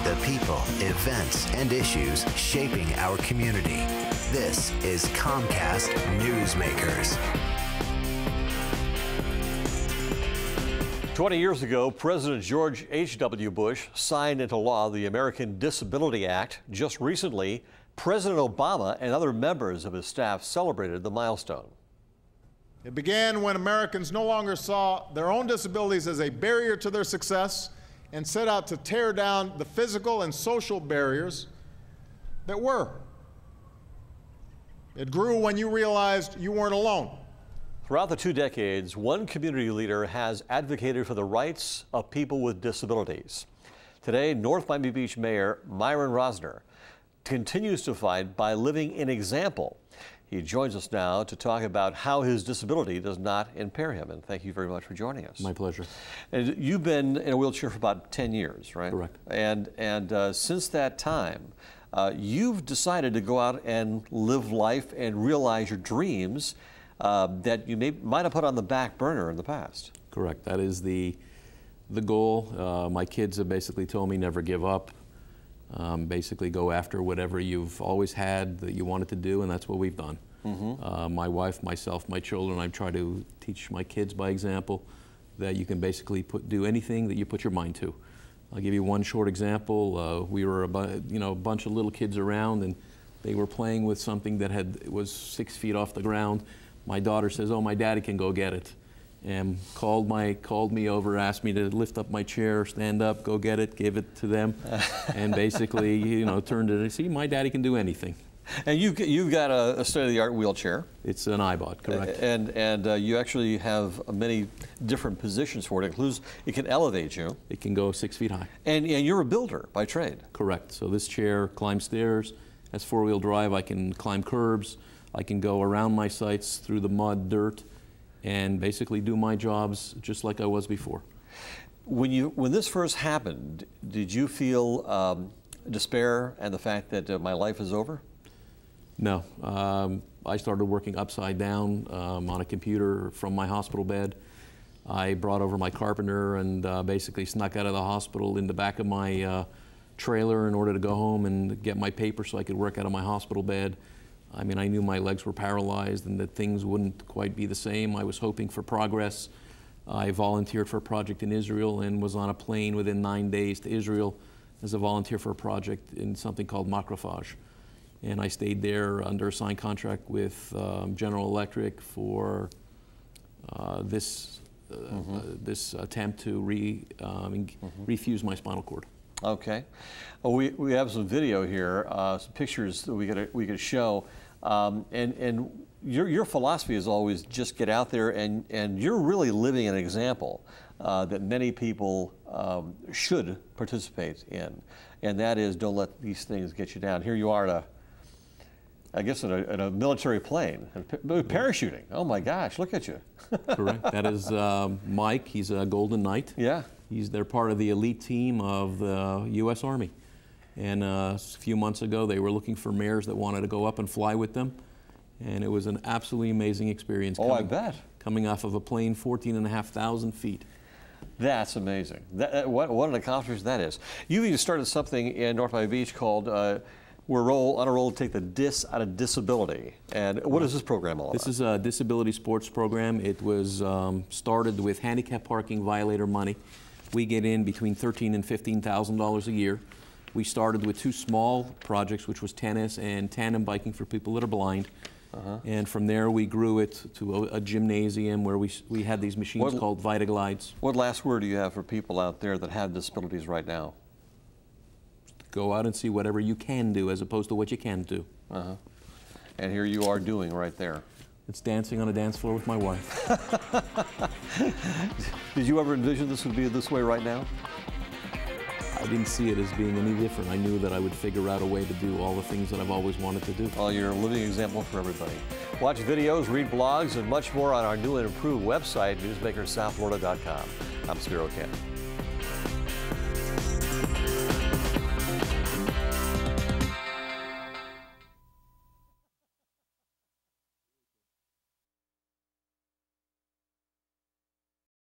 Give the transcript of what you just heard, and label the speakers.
Speaker 1: the people, events, and issues shaping our community. This is Comcast Newsmakers.
Speaker 2: 20 years ago, President George H.W. Bush signed into law the American Disability Act. Just recently, President Obama and other members of his staff celebrated the milestone.
Speaker 3: It began when Americans no longer saw their own disabilities as a barrier to their success and set out to tear down the physical and social barriers that were. It grew when you realized you weren't alone.
Speaker 2: Throughout the 2 decades, one community leader has advocated for the rights of people with disabilities. Today, North Miami Beach Mayor Myron Rosner continues to fight by living an example. He joins us now to talk about how his disability does not impair him. And thank you very much for joining us.
Speaker 4: My pleasure.
Speaker 2: And you've been in a wheelchair for about 10 years, right?
Speaker 4: Correct.
Speaker 2: And since that time, you've decided to go out and live life and realize your dreams that you might have put on the back burner in the past.
Speaker 4: Correct. That is the goal. My kids have basically told me never give up. Basically go after whatever you've always had that you wanted to do, and that's what we've done. My wife, myself, my children, I try to teach my kids by example that you can basically do anything that you put your mind to. I'll give you one short example. We were a bunch of little kids around, and they were playing with something that was 6 feet off the ground. My daughter says, "Oh, my daddy can go get it," and called me over, asked me to lift up my chair, stand up, go get it, give it to them, and basically, turned it. See, my daddy can do anything.
Speaker 2: And you've got a state-of-the-art wheelchair.
Speaker 4: It's an iBot, correct?
Speaker 2: And you actually have many different positions for it. It can elevate you.
Speaker 4: It can go 6 feet high.
Speaker 2: And you're a builder by trade.
Speaker 4: Correct. So this chair climbs stairs, has four-wheel drive. I can climb curbs. I can go around my sites through the mud, dirt, and basically do my jobs just like I was before.
Speaker 2: When this first happened, did you feel despair and the fact that my life is over?
Speaker 4: No. I started working upside down on a computer from my hospital bed. I brought over my carpenter and basically snuck out of the hospital in the back of my trailer in order to go home and get my paper so I could work out of my hospital bed. I mean, I knew my legs were paralyzed and that things wouldn't quite be the same. I was hoping for progress. I volunteered for a project in Israel and was on a plane within 9 days to Israel as a volunteer for a project in something called macrophage. And I stayed there under a signed contract with General Electric for this attempt to refuse my spinal cord.
Speaker 2: Okay. Well, we have some video here, some pictures that we could show. And your philosophy is always just get out there, and you're really living an example that many people should participate in, and that is don't let these things get you down. Here you are in a military plane, parachuting. Oh my gosh, look at you.
Speaker 4: Correct. That is Mike. He's a Golden Knight.
Speaker 2: Yeah.
Speaker 4: They're part of the elite team of the U.S. Army. And a few months ago, they were looking for mayors that wanted to go up and fly with them. And it was an absolutely amazing experience.
Speaker 2: Oh, I bet.
Speaker 4: Coming off of a plane 14,500 feet.
Speaker 2: That's amazing. What an accomplishment that is. You even started something in North Miami Beach called We're on a roll to take the dis out of disability. And what is this program all about? This
Speaker 4: is a disability sports program. It was started with handicap parking violator money. We get in between $13,000 and $15,000 a year. We started with 2 small projects, which was tennis and tandem biking for people that are blind. And from there, we grew it to a gymnasium where we had these machines called VitaGlides.
Speaker 2: What last word do you have for people out there that have disabilities right now?
Speaker 4: Go out and see whatever you can do as opposed to what you can't do.
Speaker 2: And here you are doing right there.
Speaker 4: It's dancing on a dance floor with my wife.
Speaker 2: Did you ever envision this would be this way right now?
Speaker 4: I didn't see it as being any different. I knew that I would figure out a way to do all the things that I've always wanted to do.
Speaker 2: Well, you're a living example for everybody. Watch videos, read blogs, and much more on our new and improved website, newsmakersouthflorida.com. I'm Spiro Kent.